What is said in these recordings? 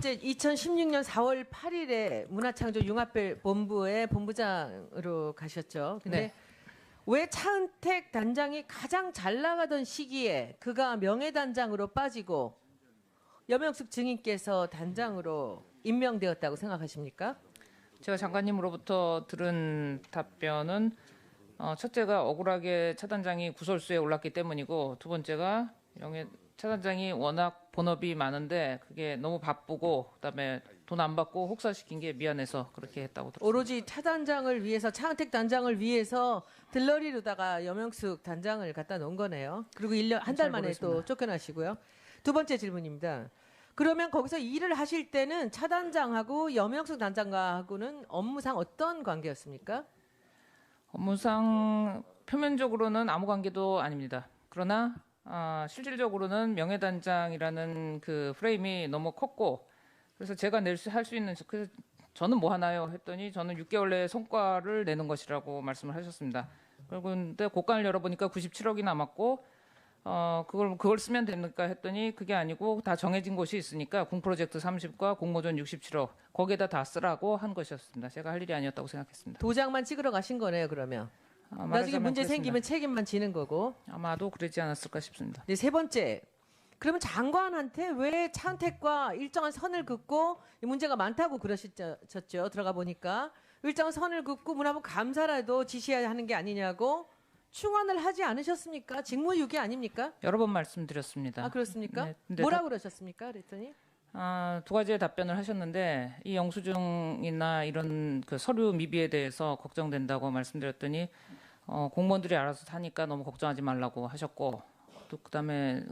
번째, 2016년 4월 8일에 문화창조융합본부의 본부장으로 가셨죠. 근데 네. 왜 차은택 단장이 가장 잘 나가던 시기에 그가 명예단장으로 빠지고 염영숙 증인께서 단장으로 임명되었다고 생각하십니까? 제가 장관님으로부터 들은 답변은 첫째가 억울하게 차 단장이 구설수에 올랐기 때문이고, 두 번째가 차 단장이 워낙 본업이 많은데 그게 너무 바쁘고 그다음에 돈 안 받고 혹사시킨 게 미안해서 그렇게 했다고 들었습니다. 오로지 차 단장을 위해서, 차은택 단장을 위해서 들러리로다가 염영숙 단장을 갖다 놓은 거네요. 그리고 1년, 한 달 만에 또 쫓겨나시고요. 두 번째 질문입니다. 그러면 거기서 일을 하실 때는 차 단장하고 염영숙 단장과하고는 업무상 어떤 관계였습니까? 업무상 표면적으로는 아무 관계도 아닙니다. 그러나 실질적으로는 명예단장이라는 그 프레임이 너무 컸고, 그래서 제가 할 수 있는, 그래서 저는 뭐 하나요? 했더니 저는 6개월 내에 성과를 내는 것이라고 말씀을 하셨습니다. 그런데 고간을 열어보니까 97억이 남았고, 그걸 쓰면 됩니까? 했더니 그게 아니고 다 정해진 곳이 있으니까 궁프로젝트 30과 공모전 67억, 거기에다 다 쓰라고 한 것이었습니다. 제가 할 일이 아니었다고 생각했습니다. 도장만 찍으러 가신 거네요, 그러면. 나중에 말하자면 문제 그렇습니다. 생기면 책임만 지는 거고. 아마도 그러지 않았을까 싶습니다. 네, 세 번째. 그러면 장관한테 왜 차은택과 일정한 선을 긋고 이 문제가 많다고 그러셨죠? 들어가 보니까 일정한 선을 긋고 문화부 감사라도 지시해야 하는 게 아니냐고 충원을 하지 않으셨습니까? 직무유기 아닙니까? 여러 번 말씀드렸습니다. 아, 그렇습니까? 네, 근데 뭐라고 그러셨습니까? 그랬더니 두 가지의 답변을 하셨는데, 이 영수증이나 이런 그 서류 미비에 대해서 걱정된다고 말씀드렸더니 공무원들이 알아서 하니까 너무 걱정하지 말라고 하셨고, 또 그다음에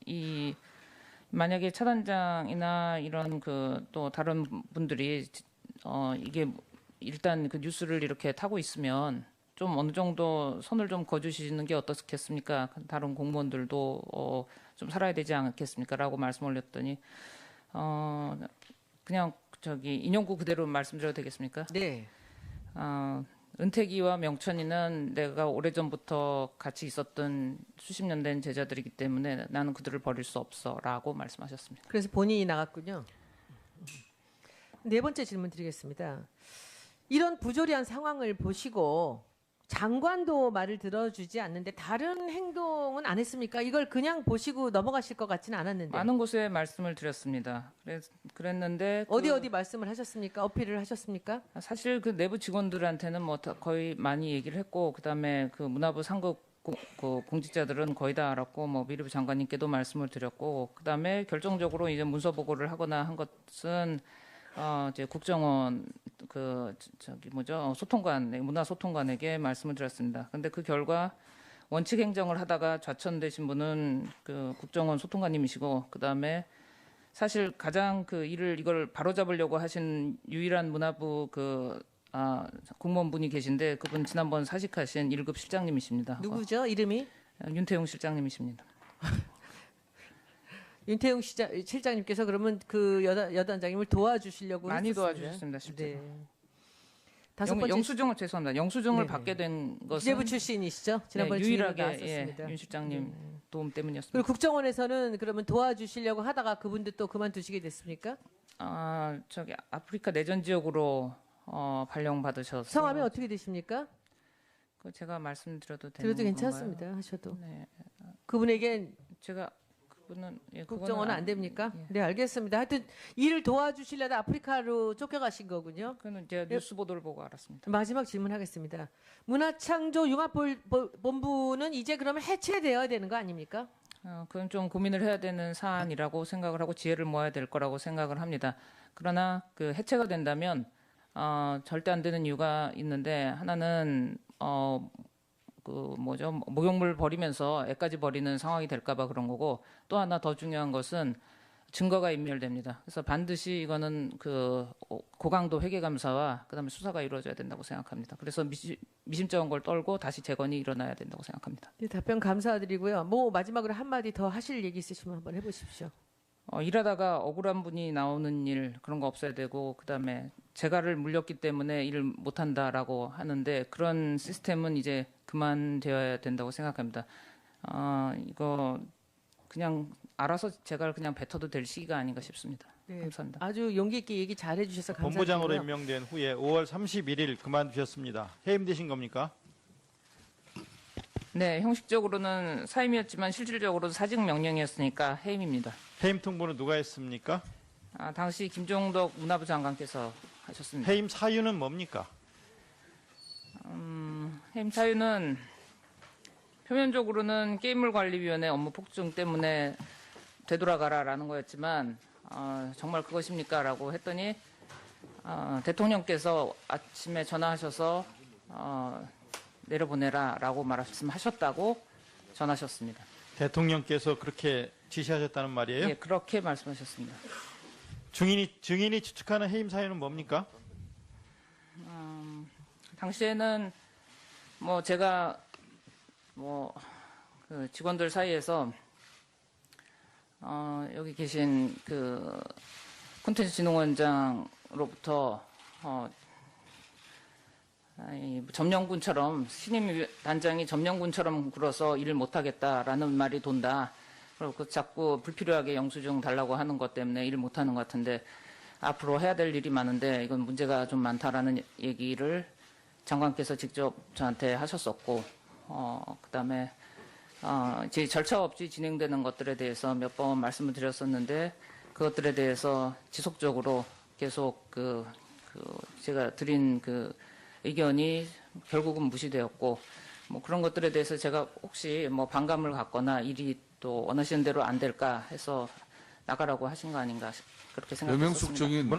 이 만약에 차단장이나 이런 그 또 다른 분들이 이게 일단 그 뉴스를 이렇게 타고 있으면 좀 어느 정도 선을 좀 거주시는 게 어떻겠습니까? 다른 공무원들도 좀 살아야 되지 않겠습니까?라고 말씀 올렸더니 그냥 인용구 그대로 말씀드려도 되겠습니까? 네. 은택이와 명천이는 내가 오래전부터 같이 있었던 수십 년 된 제자들이기 때문에 나는 그들을 버릴 수 없어라고 말씀하셨습니다. 그래서 본인이 나갔군요. 네 번째 질문 드리겠습니다. 이런 부조리한 상황을 보시고 장관도 말을 들어주지 않는데 다른 행동은 안 했습니까? 이걸 그냥 보시고 넘어가실 것 같지는 않았는데. 많은 곳에 말씀을 드렸습니다. 그랬는데 어디 말씀을 하셨습니까? 어필을 하셨습니까? 사실 그 내부 직원들한테는 뭐 거의 많이 얘기를 했고, 그다음에 그 문화부 상급 공직자들은 거의 다 알았고, 뭐 미르부 장관님께도 말씀을 드렸고, 그다음에 결정적으로 이제 문서 보고를 하거나 한 것은 이제 국정원 소통관, 문화소통관에게 말씀을 드렸습니다. 근데 그 결과 원칙 행정을 하다가 좌천되신 분은 그 국정원 소통관님이시고, 그다음에 사실 가장 이걸 바로잡으려고 하신 유일한 문화부 공무원분이 계신데, 그분 지난번 사직하신 1급 실장님이십니다. 누구죠? 이름이? 윤태용 실장님이십니다. 윤태용 실장님께서 그러면 그 여단장님을 도와주시려고 많이 했었습니다. 도와주셨습니다, 실제로. 네. 다섯 번째 영수증을 죄송합니다. 영수증을 네네. 받게 된 것은 기재부 출신이시죠? 지난번에 유일하게 나왔었습니다. 윤 실장님 도움 때문이었습니다. 그리고 국정원에서는 그러면 도와주시려고 하다가 그분도 또 그만두시게 됐습니까? 아프리카 내전 지역으로 발령받으셔서 성함이 어떻게 되십니까? 그 제가 말씀드려도 되는 들어도 건가요? 괜찮습니다. 하셔도. 네. 그분에겐 제가 그분은 국정원은 안 됩니까? 예. 네, 알겠습니다. 하여튼 일을 도와주시려다 아프리카로 쫓겨가신 거군요. 그는 제가 뉴스 보도를 보고 알았습니다. 마지막 질문하겠습니다. 문화창조융합본부는 이제 그러면 해체되어야 되는 거 아닙니까? 그건 좀 고민을 해야 되는 사안이라고 생각을 하고 지혜를 모아야 될 거라고 생각을 합니다. 그러나 그 해체가 된다면 절대 안 되는 이유가 있는데, 하나는 목욕물 버리면서 애까지 버리는 상황이 될까봐 그런 거고, 또 하나 더 중요한 것은 증거가 인멸됩니다. 그래서 반드시 이거는 고강도 회계감사와 그다음에 수사가 이루어져야 된다고 생각합니다. 그래서 미심쩍은 걸 떨고 다시 재건이 일어나야 된다고 생각합니다. 네, 답변 감사드리고요. 마지막으로 한마디 더 하실 얘기 있으시면 한번 해보십시오. 일하다가 억울한 분이 나오는 일, 그런 거 없어야 되고, 그다음에 재가를 물렸기 때문에 일을 못한다라고 하는데, 그런 시스템은 이제 그만되어야 된다고 생각합니다. 이거 그냥 알아서 재가를 그냥 뱉어도 될 시기가 아닌가 싶습니다. 네, 감사합니다. 아주 용기 있게 얘기 잘 해주셔서 감사드리고요. 본부장으로 임명된 후에 5월 31일 그만두셨습니다. 해임되신 겁니까? 네, 형식적으로는 사임이었지만 실질적으로는 사직 명령이었으니까 해임입니다. 해임 통보는 누가 했습니까? 당시 김종덕 문화부 장관께서 하셨습니다. 해임 사유는 뭡니까? 해임 사유는 표면적으로는 게임물관리위원회 업무 폭증 때문에 되돌아가라라는 거였지만 정말 그것입니까? 라고 했더니 대통령께서 아침에 전화하셔서 내려보내라라고 말씀하셨다고 전하셨습니다. 대통령께서 그렇게 지시하셨다는 말이에요? 예, 그렇게 말씀하셨습니다. 증인이 추측하는 해임 사유는 뭡니까? 당시에는 뭐 제가 그 직원들 사이에서 여기 계신 그 콘텐츠진흥원장으로부터 점령군처럼 신임 단장이 점령군처럼 굴어서 일을 못하겠다라는 말이 돈다. 그리고 자꾸 불필요하게 영수증 달라고 하는 것 때문에 일을 못하는 것 같은데 앞으로 해야 될 일이 많은데 이건 문제가 좀 많다라는 얘기를 장관께서 직접 저한테 하셨었고 그다음에 이제 절차 없이 진행되는 것들에 대해서 몇 번 말씀을 드렸었는데 그것들에 대해서 지속적으로 계속 제가 드린 그 의견이 결국은 무시되었고 뭐 그런 것들에 대해서 제가 혹시 뭐 반감을 갖거나 일이 또 원하시는 대로 안 될까 해서 나가라고 하신 거 아닌가 그렇게 여명숙 생각했습니다. 정인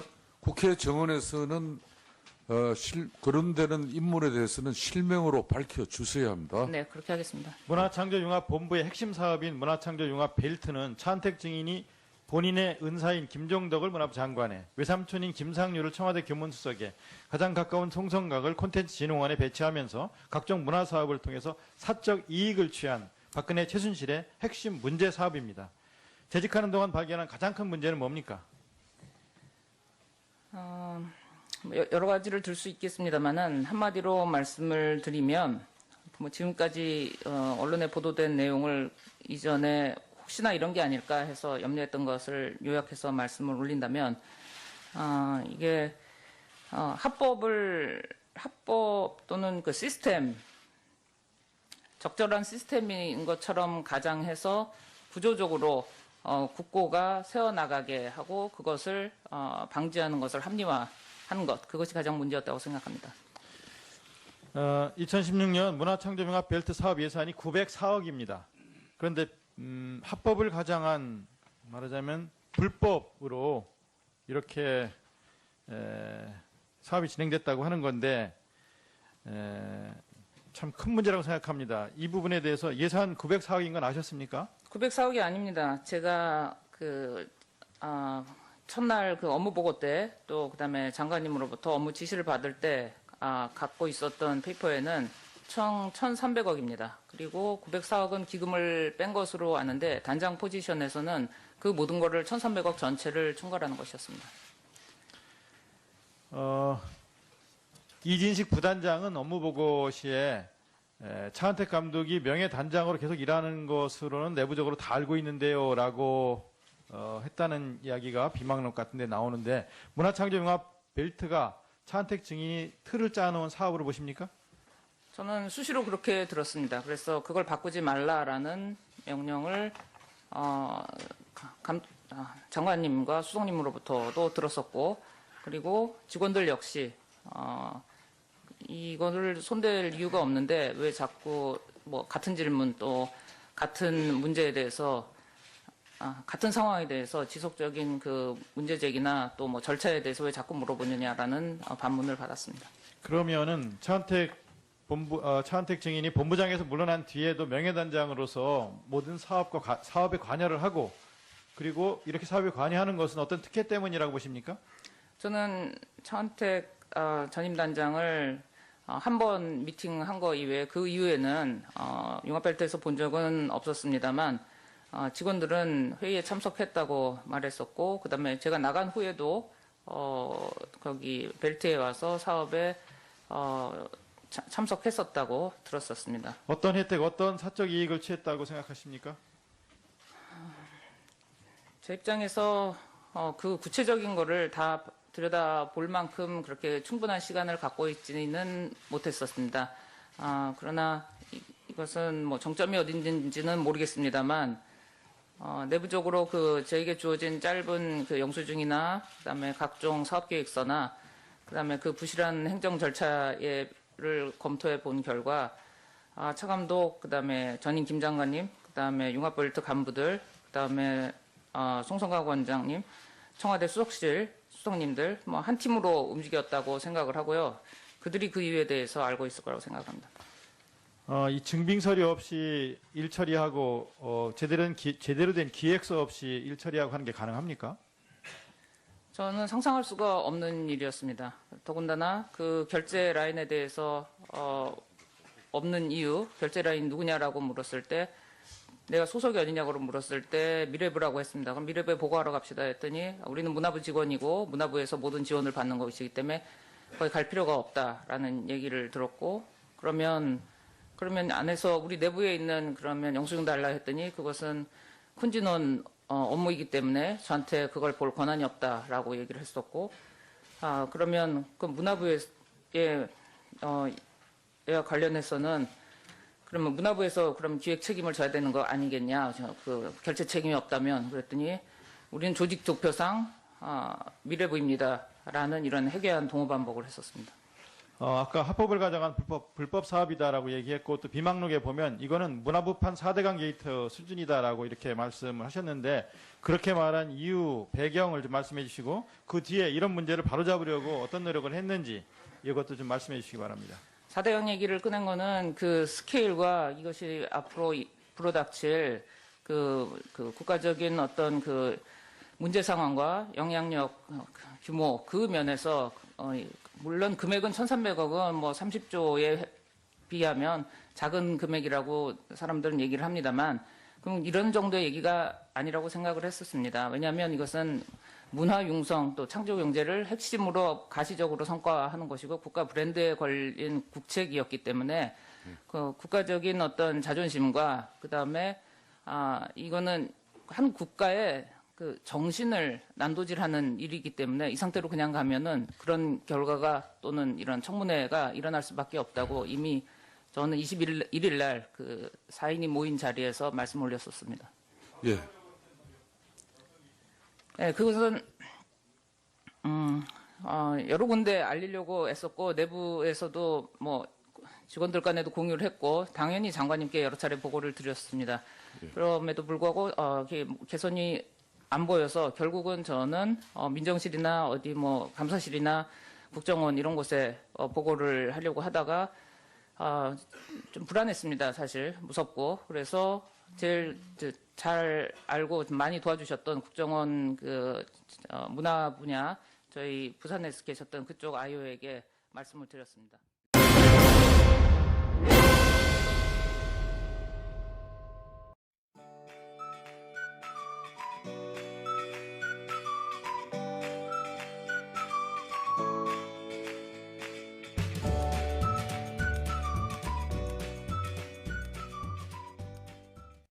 국회 정원에서는 그런 데는 인물에 대해서는 실명으로 밝혀 주셔야 합니다. 네, 그렇게 하겠습니다. 문화창조융합본부의 핵심 사업인 문화창조융합 벨트는 차은택 증인이 본인의 은사인 김종덕을 문화부 장관에, 외삼촌인 김상률을 청와대 교문수석에, 가장 가까운 송성각을 콘텐츠진흥원에 배치하면서 각종 문화사업을 통해서 사적 이익을 취한 박근혜 최순실의 핵심 문제 사업입니다. 재직하는 동안 발견한 가장 큰 문제는 뭡니까? 여러 가지를 들 수 있겠습니다만은 한마디로 말씀을 드리면 뭐 지금까지 언론에 보도된 내용을 이전에 혹시나 이런 게 아닐까 해서 염려했던 것을 요약해서 말씀을 올린다면 이게 합법 또는 그 시스템 적절한 시스템인 것처럼 가장해서 구조적으로 국고가 새어나가게 하고 그것을 방지하는 것을 합리화하는 것 그것이 가장 문제였다고 생각합니다. 2016년 문화창조융합 벨트 사업 예산이 904억입니다. 그런데 합법을 가장한 말하자면 불법으로 이렇게 사업이 진행됐다고 하는 건데 참 큰 문제라고 생각합니다. 이 부분에 대해서 예산 904억인 건 아셨습니까? 904억이 아닙니다. 제가 첫날 그 업무 보고 때 또 그다음에 장관님으로부터 업무 지시를 받을 때 갖고 있었던 페이퍼에는 총 1,300억입니다. 그리고 904억은 기금을 뺀 것으로 아는데 단장 포지션에서는 그 모든 거를 1,300억 전체를 총괄하는 것이었습니다. 이진식 부단장은 업무보고 시에 차은택 감독이 명예단장으로 계속 일하는 것으로는 내부적으로 다 알고 있는데요 라고 했다는 이야기가 비망록 같은 데 나오는데 문화창조융합 벨트가 차은택 증인이 틀을 짜놓은 사업으로 보십니까? 저는 수시로 그렇게 들었습니다. 그래서 그걸 바꾸지 말라라는 명령을 장관님과 수석님으로부터도 들었었고 그리고 직원들 역시 이거를 손댈 이유가 없는데 왜 자꾸 뭐 같은 질문 또 같은 문제에 대해서 같은 상황에 대해서 지속적인 그 문제 제기나 또 뭐 절차에 대해서 왜 자꾸 물어보느냐라는 반문을 받았습니다. 그러면은 차은택 증인이 본부장에서 물러난 뒤에도 명예단장으로서 모든 사업에 관여를 하고 그리고 이렇게 사업에 관여하는 것은 어떤 특혜 때문이라고 보십니까? 저는 차은택 전임 단장을 한 번 미팅한 거 이외에 그 이후에는 융합벨트에서 본 적은 없었습니다만 직원들은 회의에 참석했다고 말했었고 그다음에 제가 나간 후에도 거기 벨트에 와서 사업에 참석했었다고 들었었습니다. 어떤 혜택, 어떤 사적 이익을 취했다고 생각하십니까? 제 입장에서 그 구체적인 거를 다 들여다볼 만큼 그렇게 충분한 시간을 갖고 있지는 못했었습니다. 그러나 이것은 뭐 정점이 어딘지는 모르겠습니다만 내부적으로 저에게 주어진 짧은 영수증이나 그다음에 각종 사업계획서나 그다음에 부실한 행정 절차를 검토해 본 결과 차감독 그다음에 전임 김 장관님 그다음에 융합볼트 간부들 그다음에 송성각 원장님 청와대 수석실 수석님들 뭐 한 팀으로 움직였다고 생각을 하고요. 그들이 그 이유에 대해서 알고 있을 거라고 생각합니다. 이 증빙 서류 없이 일 처리하고 제대로 된 기획서 없이 일 처리하고 하는 게 가능합니까? 저는 상상할 수가 없는 일이었습니다. 더군다나 그 결제 라인에 대해서 없는 이유, 결제 라인 누구냐라고 물었을 때 내가 소속이 어디냐고 물었을 때 미래부라고 했습니다. 그럼 미래부에 보고하러 갑시다 했더니 우리는 문화부 직원이고 문화부에서 모든 지원을 받는 것이기 때문에 거기 갈 필요가 없다라는 얘기를 들었고 그러면 안에서 우리 내부에 있는 그러면 영수증 달라 했더니 그것은 쿤진원 업무이기 때문에 저한테 그걸 볼 권한이 없다라고 얘기를 했었고 그러면 그 문화부에 관련해서는 그러면 문화부에서 그럼 기획 책임을 져야 되는 거 아니겠냐? 그 결제 책임이 없다면 그랬더니 우리는 조직 도표상 미래부입니다라는 이런 해괴한 동호 반복을 했었습니다. 아까 합법을 가정한 불법 사업이다라고 얘기했고 또 비망록에 보면 이거는 문화부판 4대강 게이트 수준이다라고 이렇게 말씀을 하셨는데 그렇게 말한 이유, 배경을 좀 말씀해 주시고 그 뒤에 이런 문제를 바로잡으려고 어떤 노력을 했는지 이것도 좀 말씀해 주시기 바랍니다. 4대강 얘기를 꺼낸 거는 그 스케일과 이것이 앞으로 불어닥칠 국가적인 어떤 문제 상황과 영향력 규모 그 면에서 물론 금액은 1,300억은 뭐 30조에 비하면 작은 금액이라고 사람들은 얘기를 합니다만 그럼 이런 정도의 얘기가 아니라고 생각을 했었습니다. 왜냐하면 이것은 문화 융성 또 창조 경제를 핵심으로 가시적으로 성과하는 것이고 국가 브랜드에 걸린 국책이었기 때문에 그 국가적인 어떤 자존심과 그다음에 이거는 한 국가의 그 정신을 난도질하는 일이기 때문에 이 상태로 그냥 가면은 그런 결과가 또는 이런 청문회가 일어날 수밖에 없다고 이미 저는 21일 날 그 4인이 모인 자리에서 말씀 올렸었습니다. 예. 네, 그것은 여러 군데 알리려고 애썼고 내부에서도 뭐 직원들 간에도 공유를 했고 당연히 장관님께 여러 차례 보고를 드렸습니다. 그럼에도 불구하고 개선이 안 보여서 결국은 저는 민정실이나 어디 뭐 감사실이나 국정원 이런 곳에 보고를 하려고 하다가 좀 불안했습니다. 사실 무섭고 그래서 제일 잘 알고 좀 많이 도와주셨던 국정원 문화 분야 저희 부산에 계셨던 그쪽 아이오에게 말씀을 드렸습니다.